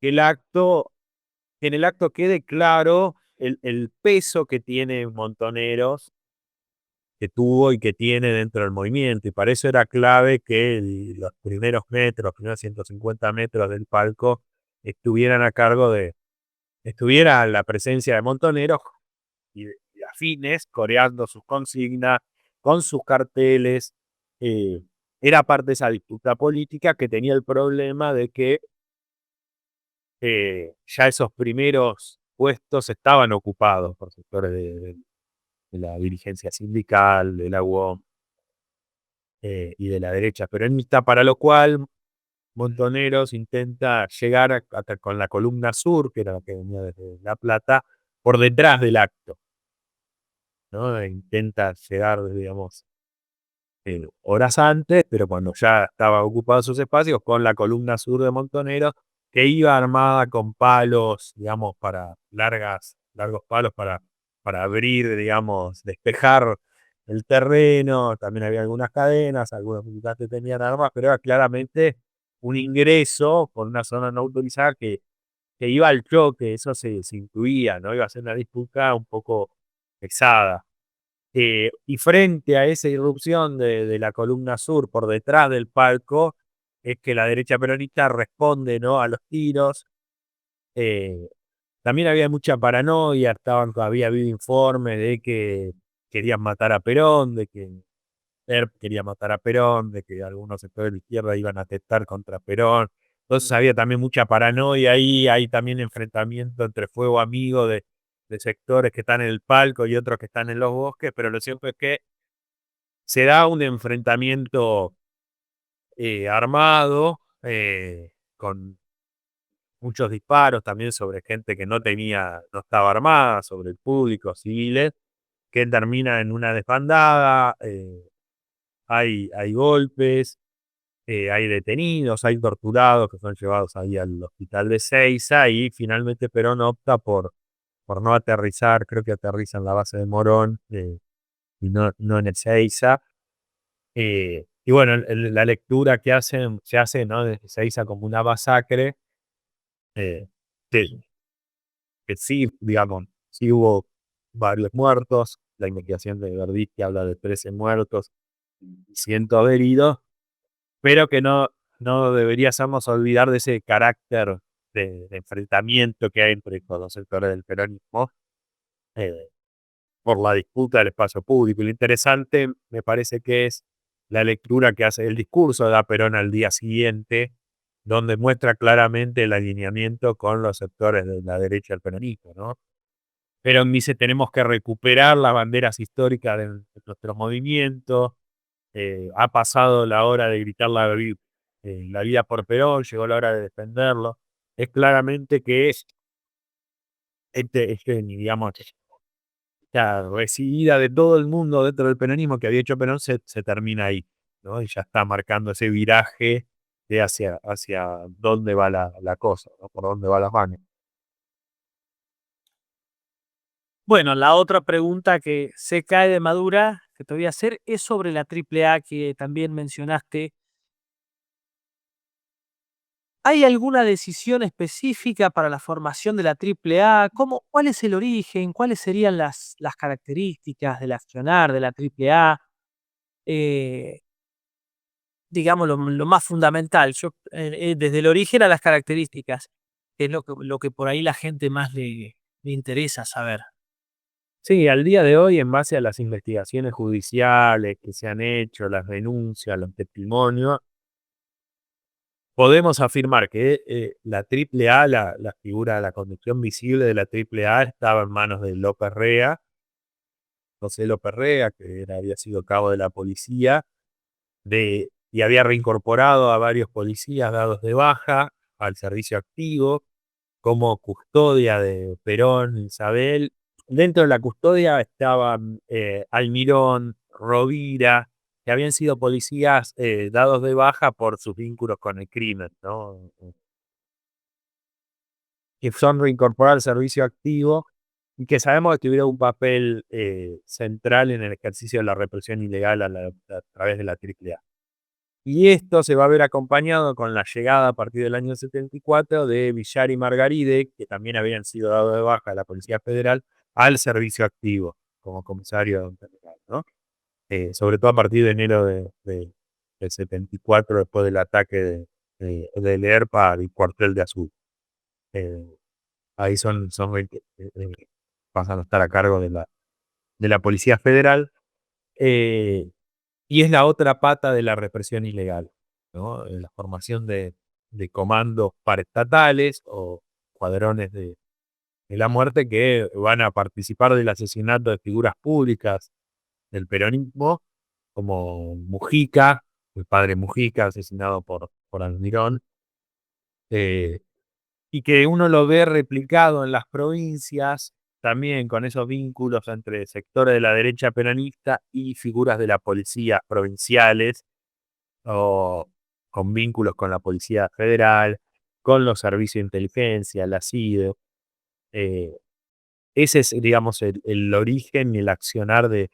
que en el acto quede claro el peso que tiene Montoneros, que tuvo y que tiene dentro del movimiento. Y para eso era clave que los primeros metros, los primeros 150 metros del palco estuvieran a cargo estuviera la presencia de Montoneros y afines, coreando sus consignas, con sus carteles. eh, Era parte de esa disputa política que tenía el problema de que ya esos primeros puestos estaban ocupados por sectores de la dirigencia sindical, de la UOM y de la derecha peronista, para lo cual Montoneros intenta llegar hasta con la columna sur, que era la que venía desde La Plata, por detrás del acto, ¿no? E intenta llegar, digamos, horas antes, pero cuando ya estaba ocupados sus espacios, con la columna sur de Montoneros, que iba armada con palos, digamos, largos palos para abrir, digamos, despejar el terreno. También había algunas cadenas, algunos militantes tenían armas, pero era claramente un ingreso por una zona no autorizada que iba al choque, eso se intuía, ¿no? Iba a ser una disputa un poco pesada. Y frente a esa irrupción de la columna sur por detrás del palco, es que la derecha peronista responde, ¿no? A los tiros. Eh, También había mucha paranoia, había habido informes de que querían matar a Perón, de que ERP quería matar a Perón, de que algunos sectores de la izquierda iban a atentar contra Perón. Entonces había también mucha paranoia ahí, hay también enfrentamiento entre fuego amigo de sectores que están en el palco y otros que están en los bosques, pero lo cierto es que se da un enfrentamiento armado, con muchos disparos también sobre gente que no estaba armada, sobre el público, civiles, que termina en una desbandada, hay golpes, hay detenidos, hay torturados que son llevados ahí al hospital de Seiza y finalmente Perón opta por no aterrizar, creo que aterriza en la base de Morón y no en el Seiza. Y bueno, la lectura se hace, ¿no? De Ezeiza como una masacre, eh, que, que sí, digamos, sí hubo varios muertos, la investigación de Verditti habla de 13 muertos y cientos de heridos, pero que no deberíamos olvidar de ese carácter de enfrentamiento que hay entre los dos sectores del peronismo, eh, por la disputa del espacio público. Y lo interesante me parece que es la lectura que hace el discurso de da Perón al día siguiente, donde muestra claramente el alineamiento con los sectores de la derecha del peronismo, ¿no? Perón dice tenemos que recuperar las banderas históricas de nuestros movimientos, ha pasado la hora de gritar la vida por Perón, llegó la hora de defenderlo. Es claramente que digamos, esta recibida de todo el mundo dentro del peronismo que había hecho Perón se termina ahí, ¿no? Y ya está marcando ese viraje de hacia dónde va la cosa, ¿no? Por dónde va la mano. Bueno, la otra pregunta que se cae de madura que te voy a hacer es sobre la triple A que también mencionaste. ¿Hay alguna decisión específica para la formación de la triple A? ¿Cuál es el origen? ¿Cuáles serían las características del accionar de la triple A? Eh, digamos lo más fundamental, desde el origen a las características, que es lo que por ahí la gente más le interesa saber. Sí, al día de hoy, en base a las investigaciones judiciales que se han hecho, las denuncias, los testimonios, podemos afirmar que la triple A, la figura, la conducción visible de la triple A estaba en manos de López Rea, José López Rea, que había sido cabo de la policía, y había reincorporado a varios policías dados de baja al servicio activo como custodia de Perón, Isabel. Dentro de la custodia estaban Almirón, Rovira, que habían sido policías dados de baja por sus vínculos con el crimen, ¿no? Que son reincorporados al servicio activo y que sabemos que tuvieron un papel central en el ejercicio de la represión ilegal a través de la AAA. Y esto se va a ver acompañado con la llegada a partir del año 74 de Villar y Margaride, que también habían sido dados de baja de la Policía Federal, al servicio activo como comisario general, ¿no? Sobre todo a partir de enero del 74, después del ataque de Lerpa al cuartel de Azul. Eh, Ahí pasan a estar a cargo de la Policía Federal. eh, Y es la otra pata de la represión ilegal, ¿no? La formación de comandos paraestatales o cuadrones de la muerte que van a participar del asesinato de figuras públicas del peronismo, como Mujica, el padre Mujica, asesinado por Almirón, eh, y que uno lo ve replicado en las provincias, también con esos vínculos entre sectores de la derecha peronista y figuras de la policía provinciales, o con vínculos con la Policía Federal, con los servicios de inteligencia, la CIDE. eh, Ese es, digamos, el origen y el accionar de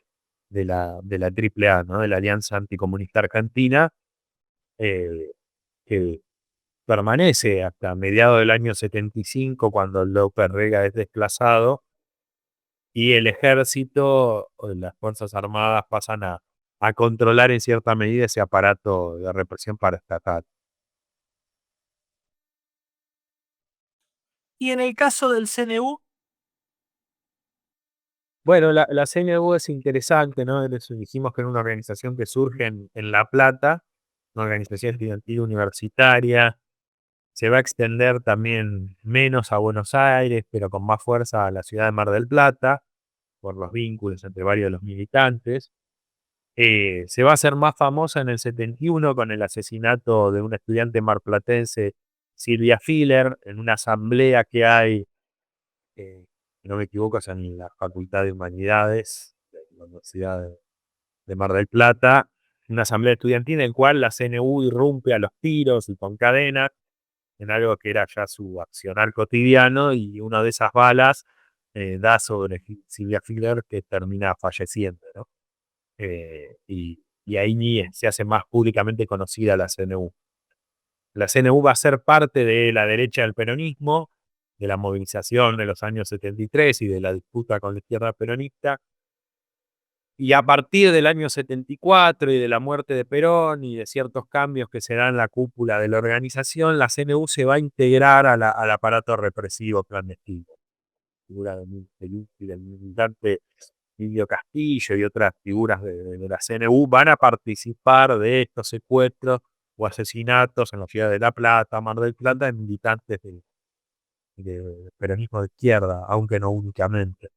la AAA, ¿no? De la Alianza Anticomunista Argentina, eh, que permanece hasta mediados del año 75, cuando López Rega es desplazado, y el ejército o las Fuerzas Armadas pasan a controlar en cierta medida ese aparato de represión paraestatal. Y en el caso del CNU, Bueno, la CNU es interesante, ¿no? Dijimos que era una organización que surge en La Plata, una organización estudiantil universitaria. Se va a extender también menos a Buenos Aires, pero con más fuerza a la ciudad de Mar del Plata, por los vínculos entre varios de los militantes. Se va a hacer más famosa en el 71 con el asesinato de una estudiante marplatense, Silvia Filler, en una asamblea que hay, si no me equivoco, es en la Facultad de Humanidades de la Universidad de Mar del Plata, una asamblea estudiantil en la cual la CNU irrumpe a los tiros y con cadenas, en algo que era ya su accionar cotidiano, y una de esas balas da sobre Silvia Filler, que termina falleciendo, ¿no? Y ahí se hace más públicamente conocida la CNU. La CNU va a ser parte de la derecha del peronismo, de la movilización de los años 73 y de la disputa con la izquierda peronista. Y a partir del año 74 y de la muerte de Perón y de ciertos cambios que se dan en la cúpula de la organización, la CNU se va a integrar al aparato represivo clandestino. Figura del militante Lidio Castillo y otras figuras de la CNU van a participar de estos secuestros o asesinatos en la ciudad de La Plata, Mar del Plata, de militantes del peronismo de izquierda, aunque no únicamente.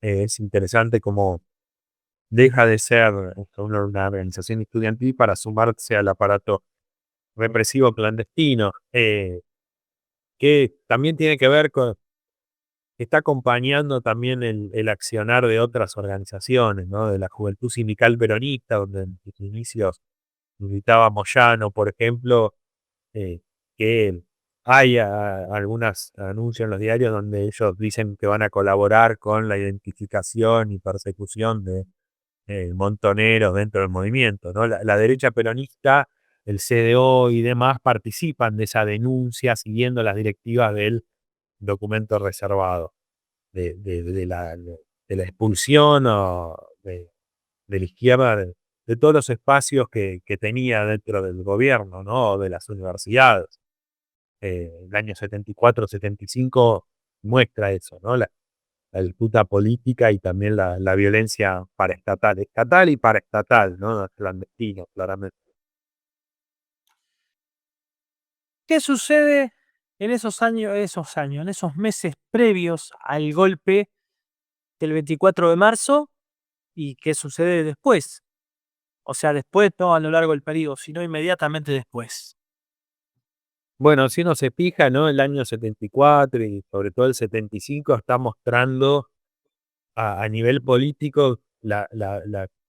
Es interesante cómo deja de ser una organización estudiantil para sumarse al aparato represivo clandestino, que también tiene que ver con, está acompañando también el accionar de otras organizaciones, ¿no? De la Juventud Sindical Peronista, donde en sus inicios militaba Moyano, por ejemplo, eh, que hay algunos anuncios en los diarios donde ellos dicen que van a colaborar con la identificación y persecución de montoneros dentro del movimiento, ¿no? La derecha peronista, el CDO y demás participan de esa denuncia siguiendo las directivas del documento reservado, de la expulsión o de la izquierda de todos los espacios que tenía dentro del gobierno, ¿no? O de las universidades. El año 74-75 muestra eso, ¿no? La disputa política y también la violencia paraestatal, estatal y paraestatal, ¿no? Clandestino, claramente. ¿Qué sucede en en esos meses previos al golpe del 24 de marzo y qué sucede después? O sea, después, no a lo largo del periodo, sino inmediatamente después. Bueno, si uno se fija, ¿no? El año 74 y sobre todo el 75 está mostrando a nivel político la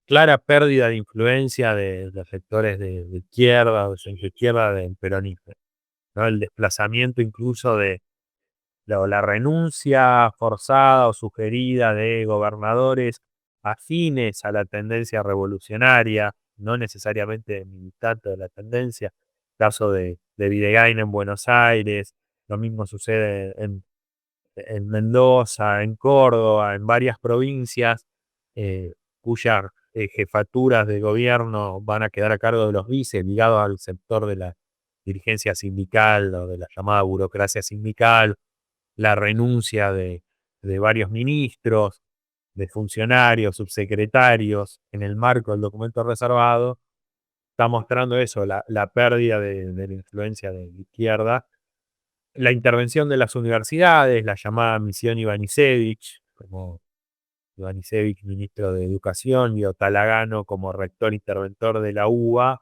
clara pérdida de influencia de los sectores de izquierda o centro izquierda del peronismo, ¿no? El desplazamiento incluso de la renuncia forzada o sugerida de gobernadores afines a la tendencia revolucionaria, no necesariamente militantes de la tendencia, caso de Videgain en Buenos Aires, lo mismo sucede en Mendoza, en Córdoba, en varias provincias, eh, cuyas jefaturas de gobierno van a quedar a cargo de los vices, ligados al sector de la dirigencia sindical o de la llamada burocracia sindical, la renuncia de varios ministros, de funcionarios, subsecretarios, en el marco del documento reservado, está mostrando eso, la pérdida de la influencia de la izquierda, la intervención de las universidades, la llamada misión Ivanišević, como Ivanišević, ministro de Educación, y Otalagano como rector interventor de la UBA,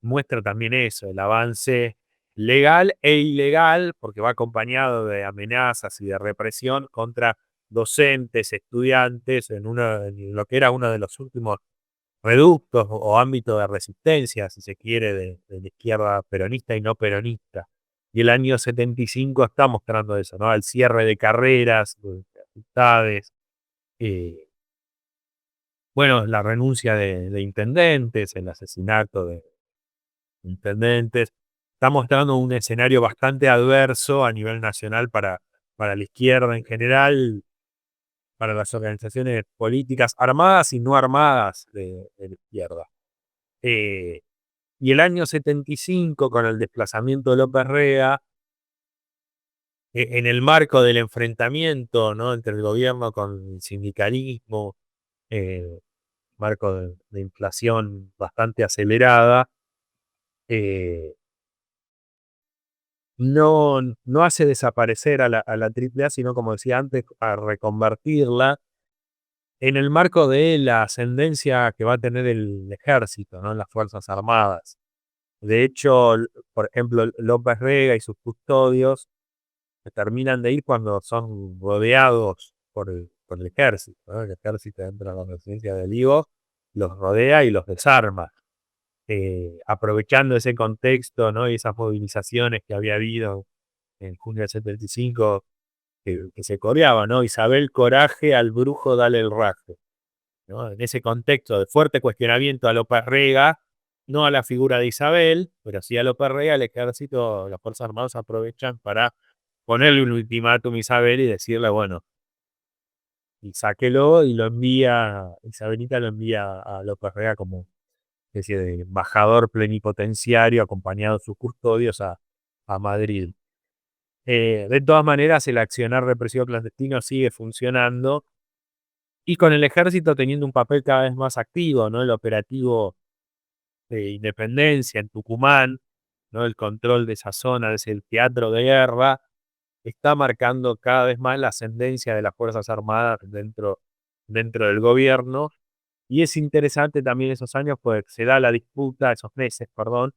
muestra también eso, el avance legal e ilegal, porque va acompañado de amenazas y de represión contra docentes, estudiantes, en lo que era uno de los últimos reductos o ámbitos de resistencia, si se quiere, de la izquierda peronista y no peronista. Y el año 75 está mostrando eso, ¿no? El cierre de carreras, de facultades, eh, bueno, la renuncia de intendentes, el asesinato de intendentes. Está mostrando un escenario bastante adverso a nivel nacional para la izquierda en general, para las organizaciones políticas armadas y no armadas de la izquierda. Eh, y el año 75, con el desplazamiento de López Rega, en el marco del enfrentamiento, ¿no? Entre el gobierno con el sindicalismo, marco de inflación bastante acelerada, eh, no hace desaparecer a la AAA, sino, como decía antes, a reconvertirla en el marco de la ascendencia que va a tener el ejército, ¿no? Las Fuerzas Armadas. De hecho, por ejemplo, López Rega y sus custodios se terminan de ir cuando son rodeados por el ejército, ¿no? El ejército entra a la residencia de Olivos, los rodea y los desarma. Aprovechando ese contexto, ¿no? Y esas movilizaciones que había habido en junio del 75, que se coreaba, ¿no? Isabel Coraje, al brujo dale el raje, ¿no? En ese contexto de fuerte cuestionamiento a López Rega, no a la figura de Isabel, pero sí a López Rega, el ejército, las Fuerzas Armadas aprovechan para ponerle un ultimátum a Isabel y decirle, bueno, y sáquelo, y lo envía, Isabelita lo envía a López Rega como especie de embajador plenipotenciario acompañado de sus custodios a Madrid. De todas maneras, el accionar represivo clandestino sigue funcionando y con el ejército teniendo un papel cada vez más activo, ¿no? El operativo de Independencia en Tucumán, ¿no? El control de esa zona, de ese teatro de guerra, está marcando cada vez más la ascendencia de las Fuerzas Armadas dentro del gobierno. Y es interesante también esos años, pues se da la disputa, esos meses, perdón,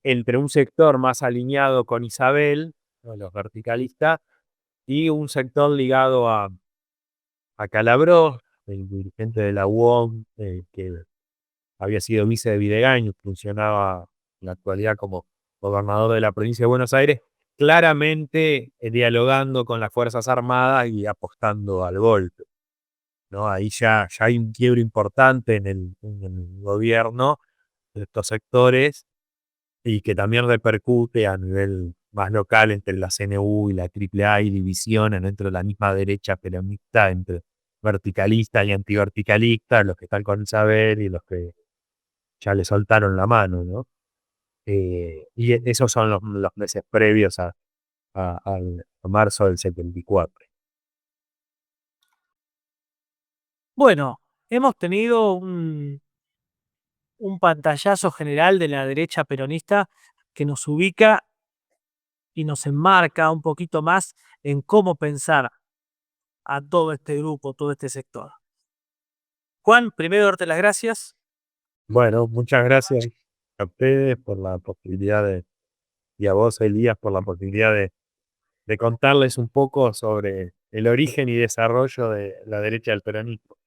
entre un sector más alineado con Isabel, ¿no?, los verticalistas, y un sector ligado a Calabró, el dirigente de la UOM, que había sido vice de Videgaño, funcionaba en la actualidad como gobernador de la provincia de Buenos Aires, claramente dialogando con las Fuerzas Armadas y apostando al golpe, ¿no? Ahí ya hay un quiebre importante en el gobierno de estos sectores y que también repercute a nivel más local entre la CNU y la AAA. Hay divisiones dentro de la misma derecha peronista entre verticalistas y antiverticalistas, los que están con Isabel y los que ya le soltaron la mano, ¿no? Y esos son los meses previos a marzo del 74. Bueno, hemos tenido un pantallazo general de la derecha peronista que nos ubica y nos enmarca un poquito más en cómo pensar a todo este grupo, todo este sector. Juan, primero darte las gracias. Bueno, muchas gracias a ustedes por la posibilidad y a vos, Elías, por la posibilidad de contarles un poco sobre el origen y desarrollo de la derecha del peronismo.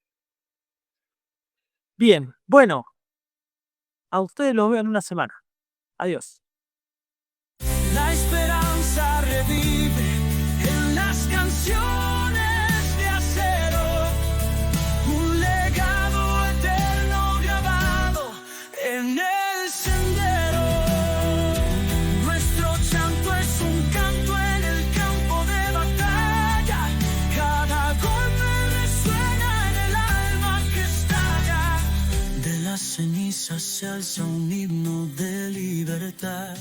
Bien, bueno, a ustedes los veo en una semana. Adiós. La esperanza revive en las canciones de acero, un legado eterno grabado en el sendero. Nuestro chanto es un canto en el campo de batalla, cada golpe resuena en el alma que estalla. De las cenizas se alza un himno de libertad.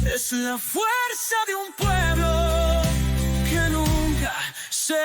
Es la fuerza de un pueblo que nunca se